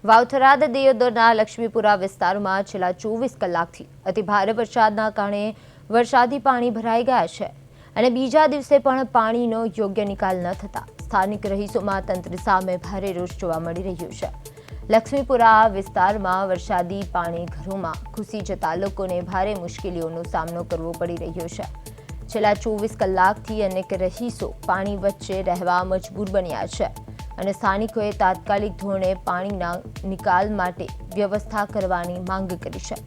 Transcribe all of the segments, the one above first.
વાવથરાદ દિયોદરના લક્ષ્મીપુરા વિસ્તારમાં છેલ્લા 24 કલાકથી અતિભારે વરસાદના કારણે વરસાદી પાણી ભરાઈ ગયા છે અને બીજા દિવસે પણ પાણીનો યોગ્ય નિકાલ ન થતા સ્થાનિક રહીશોમાં તંત્ર સામે ભારે રોષ જોવા મળી રહ્યો છે। લક્ષ્મીપુરા વિસ્તારમાં વરસાદી પાણી ઘરોમાં ઘૂસી જતા લોકોને ભારે મુશ્કેલીઓનો સામનો કરવો પડી રહ્યો છે। છેલ્લા 24 કલાકથી અનેક રહીશો પાણી વચ્ચે રહેવા મજબૂર બન્યા છે અને સ્થાનિકોએ તાત્કાલિક ધોરણે પાણીના નિકાલ માટે વ્યવસ્થા કરવાની માંગ કરી છે।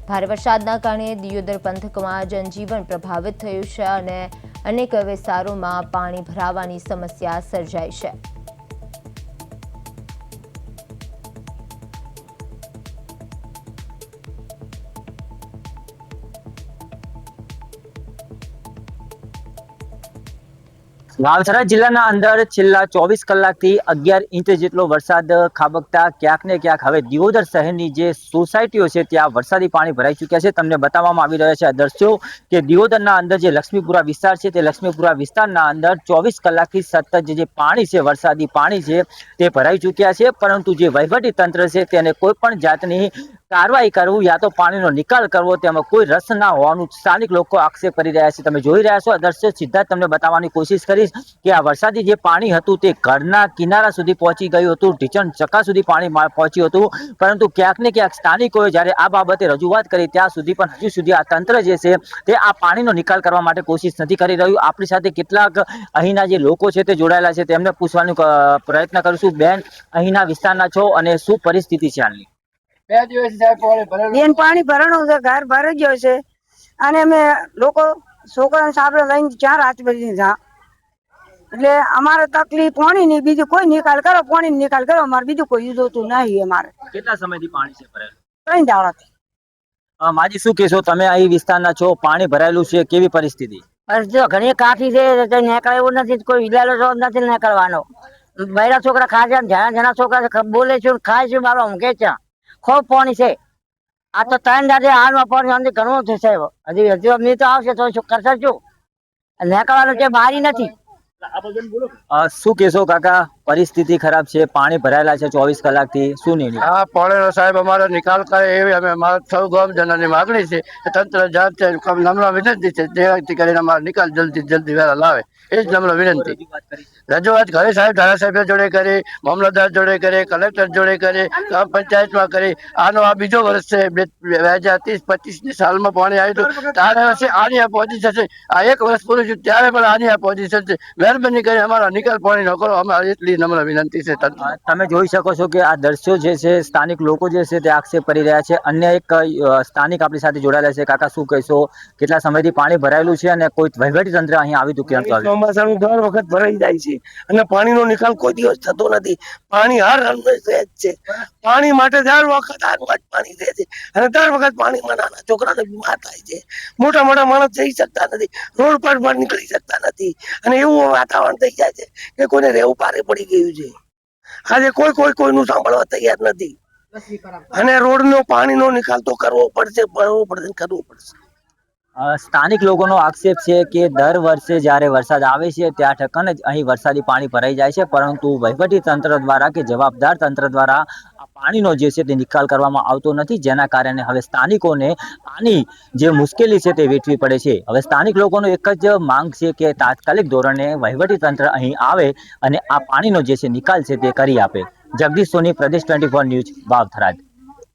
ભારે વરસાદના કારણે દિયોદર પંથકમાં જનજીવન પ્રભાવિત થયું છે અને અનેક વિસ્તારોમાં પાણી ભરાવાની સમસ્યા સર્જાઈ છે। વાવથરા જિલ્લાના અંદર છેલ્લા 24 કલાકથી 11 ઇંચ જેટલો વરસાદ ખાબકતા ક્યાંક ને ક્યાંક હવે દિયોદર શહેરની જે સોસાયટીઓ છે ત્યાં વરસાદી પાણી ભરાઈ ચૂક્યા છે। તમને બતાવવામાં આવી રહ્યા છે આ દ્રશ્યો કે દિયોદરના અંદર જે લક્ષ્મીપુરા વિસ્તાર છે તે લક્ષ્મીપુરા વિસ્તારના અંદર 24 કલાકથી સતત જે પાણી છે વરસાદી પાણી છે તે ભરાઈ ચૂક્યા છે, પરંતુ જે વહીવટી તંત્ર છે તેને કોઈ પણ જાતની કાર્યવાહી કરવું યા તો પાણીનો નિકાલ કરવો તેમાં કોઈ રસ ના હોવાનું સ્થાનિક લોકો આક્ષેપ કરી રહ્યા છે। તમે જોઈ રહ્યા છો આ દ્રશ્ય સીધા તમને બતાવવાની કોશિશ કરીશ કે આ વરસાદી જે પાણી હતું તે ઘરના કિનારા સુધી પહોંચી ગયું હતું, ઢીચણ ચક્કા સુધી પાણી પહોંચ્યું હતું, પરંતુ ક્યાંક ને ક્યાંક સ્થાનિકોએ જ્યારે આ બાબતે રજૂઆત કરી ત્યાં સુધી પણ હજુ સુધી આ તંત્ર જે છે તે આ પાણીનો નિકાલ કરવા માટે કોશિશ નથી કરી રહ્યું। આપણી સાથે કેટલાક અહીંના જે લોકો છે તે જોડાયેલા છે તેમને પૂછવાનો પ્રયત્ન કરીશું। બેન, અહીંના વિસ્તારના છો અને શું પરિસ્થિતિ છે હાલની? પાણી ભરાણું છે, ઘર ભરાઈ ગયો છે અને અમે લોકો છોકરા સાબરે લઈને 4 હાથ બધી જા એટલે અમારે તકલીફ પાણી ની, બીજું કોઈ નિકાલ કરો, પાણી નિકાલ કરો, અમારે બીજું કોઈ જોતું નહીં। અમારે કેટલા સમયથી પાણી છે ભરાયેલું? 3 દાડાથી। માજી, શું કહેશો? તમે અહીં વિસ્તારના છો, પાણી ભરાયેલું છે, કેવી પરિસ્થિતિ? બસ જો ઘણી કાઠી છે, નીકળે એવું નથી, કોઈ વિલાલો નથી નીકળવાનો। બૈરા છોકરા ખાય છે, જણા છોકરા બોલે છે, ખાય છે, મારો ઊંઘે છે, ખૂબ પાણી છે। આ તો 3 દાડે હાલમાં પાણી અંદર ઘણું છે સાહેબ, હજી અમને તો આવશે તો શું કરશે, શું નીકળવાનું છે, બારી નથી। શું કહેશો કાકા? પરિસ્થિતિ ખરાબ છે, પાણી ભરાયેલા છે 24 કલાકથી, શું નિર્ણય? હા, પાણીનો સાહેબ અમારો નિકાલ કરે એવી અમે અમારા સૌ ગામજનોની માગણી છે। તંત્ર જાત છે, નમ્ર વિનંતી છે જેથી કરીને અમારો નિકાલ જલ્દી વહેલા લાવે, એ જ નમ્ર વિનંતી। રજૂઆત ઘરે સાહેબ ધારાસભ્ય જોડે કરી, મામલતદાર જોડે કરી, કલેક્ટર જોડે કરી, ગ્રામ પંચાયતમાં કરી। આનો આ બીજો વર્ષ છે, 2030-25ની સાલમાં પાણી આવ્યું હતું ત્યારે વર્ષે આની આ પોઝિશન છે। આ 1 વર્ષ પૂરું થયું ત્યારે પણ આની આ પોઝિશન છે। મહેરબાની કરી અમારો નિકાલ પાણી ન કરો, અમારી એટલી નમ્ર વિનંતી છે। તમે જોઈ શકો છો કે આ દ્રશ્યો જે છે સ્થાનિક લોકો જે છે તે આક્ષેપ કરી રહ્યા છે। અન્ય એક સ્થાનિક આપણી સાથે જોડાયેલા છે। કાકા, શું કહેશો? કેટલા સમયથી પાણી ભરાયેલું છે અને કોઈ વહીવટી તંત્ર અહીં આવી ચૂક્યું? ચોમાસાનું દર વખત ભરાઈ જાય છે અને પાણીનો નિકાલ કોઈ દિવસ થતો નથી। પાણી હર હંમેશા છે, પાણી માટે દર વખત પાણી રહે છે અને દર વખત પાણીમાં નાના છોકરાને બીમાર થાય છે, મોટા મોટા માણસ જઈ શકતા નથી, રોડ પર પણ નીકળી શકતા નથી અને એવું વાતાવરણ થઈ જાય છે કે કોઈને રહેવું ભારે પડી ગયું છે। આજે કોઈનું સાંભળવા તૈયાર નથી અને રોડનો પાણીનો નિકાલ તો કરવો પડશે। સ્થાનિક લોકોનો આક્ષેપ છે કે દર વર્ષે જ્યારે વરસાદ આવે છે ત્યાં ઠેકાણે જ અહીં વરસાદી પાણી ભરાઈ જાય છે, પરંતુ વહીવટી તંત્ર દ્વારા કે જવાબદાર તંત્ર દ્વારા આ પાણીનો જે છે તે નિકાલ કરવામાં આવતો નથી, જેના કારણે હવે સ્થાનિકોને આની જે મુશ્કેલી છે તે વેઠવી પડે છે। હવે સ્થાનિક લોકોનો એક જ માંગ છે કે તાત્કાલિક ધોરણે વહીવટી તંત્ર અહીં આવે અને આ પાણીનો જે છે નિકાલ છે તે કરી આપે। જગદીશ સોની, પ્રદેશ 24 ન્યૂઝ, વાવથરાદ।